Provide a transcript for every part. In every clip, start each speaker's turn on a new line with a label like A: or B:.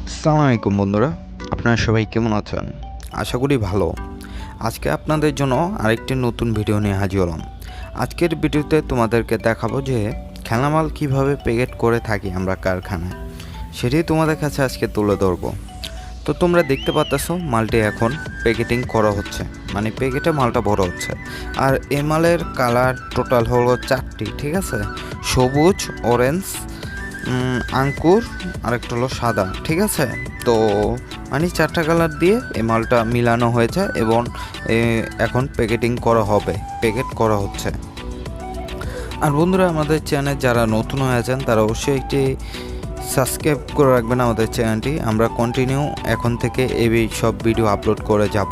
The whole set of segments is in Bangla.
A: আসসালামু আলাইকুম বন্ধুরা, আপনারা সবাই কেমন আছেন? আশা করি ভালো। আজকে আপনাদের জন্য আরেকটি নতুন ভিডিও নিয়ে হাজির হলাম। আজকের ভিডিওতে তোমাদেরকে দেখাবো যে খেলনামাল কিভাবে প্যাকেট করে থাকি আমরা কারখানায়, সেটাই তোমাদের কাছে আজকে তুলে ধরবো। তো তোমরা দেখতে পাচ্ছো মালটি এখন প্যাকেটিং করা হচ্ছে, মানে প্যাকেটে মালটা বড় হচ্ছে। আর এই মালের কালার টোটাল হলো 4টি, ঠিক আছে? সবুজ, অরেঞ্জ, আঙ্কুর, আরেকটা হলো সাদা, ঠিক আছে? তো মানে 4টা কালার দিয়ে এই মালটা মিলানো হয়েছে এবং এখন প্যাকেটিং করা হবে, প্যাকেট করা হচ্ছে। আর বন্ধুরা, আমাদের চ্যানেল যারা নতুন হয়েছেন তারা অবশ্যই একটি সাবস্ক্রাইব করে রাখবেন আমাদের চ্যানেলটি। আমরা কন্টিনিউ এখন থেকে এই সব ভিডিও আপলোড করে যাব।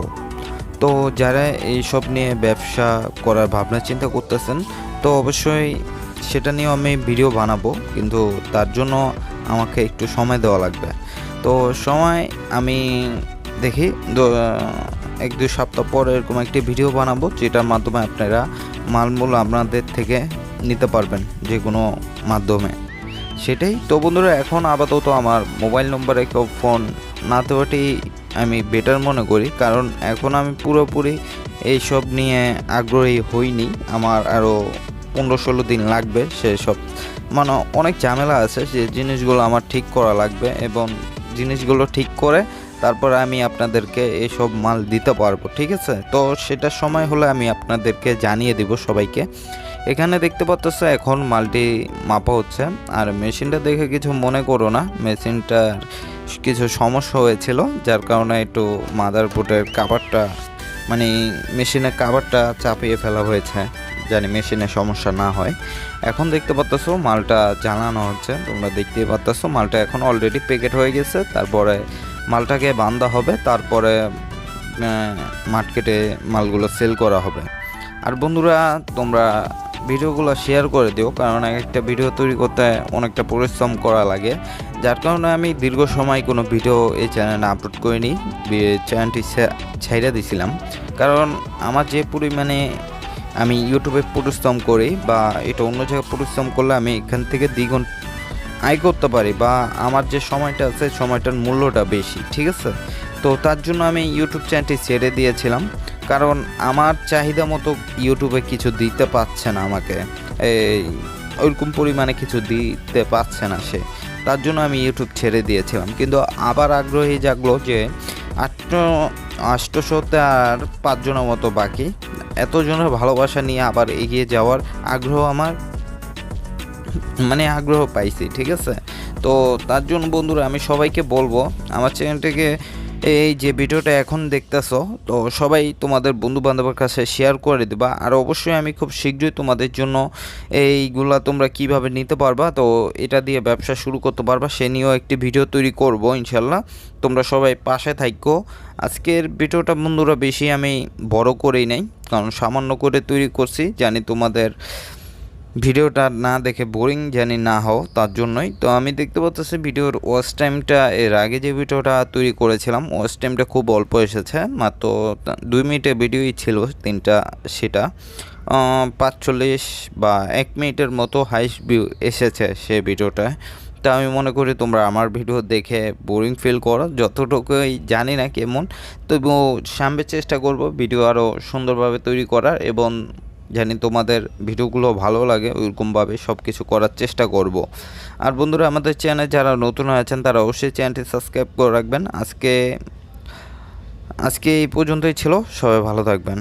A: তো যারা এই সব নিয়ে ব্যবসা করার ভাবনা চিন্তা করতেছেন, তো অবশ্যই সেটা নিয়েও আমি ভিডিও বানাবো, কিন্তু তার জন্য আমাকে একটু সময় দেওয়া লাগবে। তো সময় আমি দেখি 1-2 সপ্তাহ পর এরকম একটি ভিডিও বানাবো, যেটার মাধ্যমে আপনারা মালমূল আপনাদের থেকে নিতে পারবেন যে কোনো মাধ্যমে, সেটাই। তো বন্ধুরা, এখন আপাতত আমার মোবাইল নম্বরে কেউ ফোন না দেওয়াটাই আমি বেটার মনে করি, কারণ এখন আমি পুরোপুরি এইসব নিয়ে আগ্রহী হইনি। আমার আরও 15-16 দিন লাগবে সেসব, মানে অনেক ঝামেলা আছে, যে জিনিসগুলো আমার ঠিক করা লাগবে এবং জিনিসগুলো ঠিক করে তারপর আমি আপনাদেরকে এইসব মাল দিতে পারবো, ঠিক আছে? তো সেটার সময় হলে আমি আপনাদেরকে জানিয়ে দিব সবাইকে। এখানে দেখতে পাচ্ছ এখন মালটি মাপা হচ্ছে। আর মেশিনটা দেখে কিছু মনে করো না, মেশিনটার কিছু সমস্যা হয়েছিল, যার কারণে একটু মাদারবোর্ডের কাভারটা, মানে মেশিনের কাভারটা চাপিয়ে ফেলা হয়েছে, জানি মেশিনের সমস্যা না হয়। এখন দেখতে পাচ্ছ মালটা জ্বালানো হচ্ছে, তোমরা দেখতেই পাচ্ছ মালটা এখন অলরেডি প্যাকেট হয়ে গেছে। তারপরে মালটাকে বান্ধা হবে, তারপরে মার্কেটে মালগুলো সেল করা হবে। আর বন্ধুরা, তোমরা ভিডিওগুলো শেয়ার করে দিও, কারণ একটা ভিডিও তৈরি করতে অনেকটা পরিশ্রম করা লাগে, যার কারণে আমি দীর্ঘ সময় কোনো ভিডিও এই চ্যানেলে আপলোড করিনি, চ্যানেলটি ছাইড়া দিছিলাম। কারণ আমার যে পরিমাণে আমি ইউটিউবে পরিশ্রম করি, বা এটা অন্য জায়গায় পরিশ্রম করলে আমি এখান থেকে দ্বিগুণ আয় করতে পারি, বা আমার যে সময়টা আছে সময়টার মূল্যটা বেশি, ঠিক আছে? তো তার জন্য আমি ইউটিউব চ্যানেলটি ছেড়ে দিয়েছিলাম, কারণ আমার চাহিদা মতো ইউটিউবে কিছু দিতে পারছে না আমাকে, এই ওইরকম পরিমাণে কিছু দিতে পারছে না সে, তার জন্য আমি ইউটিউব ছেড়ে দিয়েছিলাম। কিন্তু আবার আগ্রহী জাগলো যে 800তে আর 5 জনের মতো বাকি, এতজনের ভালোবাসা নিয়ে আবার এগিয়ে যাওয়ার আগ্রহ আমার, মানে আগ্রহ পাইছি, ঠিক আছে? তো তার জন্য বন্ধুরা আমি সবাইকে বলবো, আমার চ্যানেলটাকে এই যে ভিডিওটা এখন দেখতেছো, তো সবাই তোমাদের বন্ধু বান্ধবের কাছে শেয়ার করে দেবা। আর অবশ্যই আমি খুব শীঘ্রই তোমাদের জন্য এইগুলা তোমরা কিভাবে নিতে পারবা, তো এটা দিয়ে ব্যবসা শুরু করতে পারবা, সে নিয়েও একটি ভিডিও তৈরি করব ইনশাল্লাহ। তোমরা সবাই পাশে থাকো। আজকের ভিডিওটা বন্ধুরা বেশি আমি বড় করেই নাই, কারণ সামান্য করে তৈরি করছি, জানি তোমাদের ভিডিওটা না দেখে বোরিং জানি না হও, তার জন্যই। তো আমি দেখতে পাচ্ছি ভিডিওর ওয়াচ টাইমটা, এর আগে যে ভিডিওটা তৈরি করেছিলাম ওয়াচ টাইমটা খুব অল্প এসেছে, মাত্র 2 মিনিটের ভিডিওই ছিল 3টা, সেটা 45 বা 1 মিনিটের মতো হাইস্ট ভিউ এসেছে সে ভিডিওটায়। তা আমি মনে করি তোমরা আমার ভিডিও দেখে বোরিং ফিল করো, যতটুকুই জানি না কেমন, তবুও সামনে চেষ্টা করব ভিডিও আরও সুন্দরভাবে তৈরি করার, এবং জানি তোমাদের ভিডিওগুলো ভালো লাগে, ওইরকমভাবে সব কিছু করার চেষ্টা করব। আর বন্ধুরা, আমাদের চ্যানেল যারা নতুন হয়েছেন তারা অবশ্যই চ্যানেলটি সাবস্ক্রাইব করে রাখবেন। আজকে এই পর্যন্তই ছিল, সবাই ভালো থাকবেন।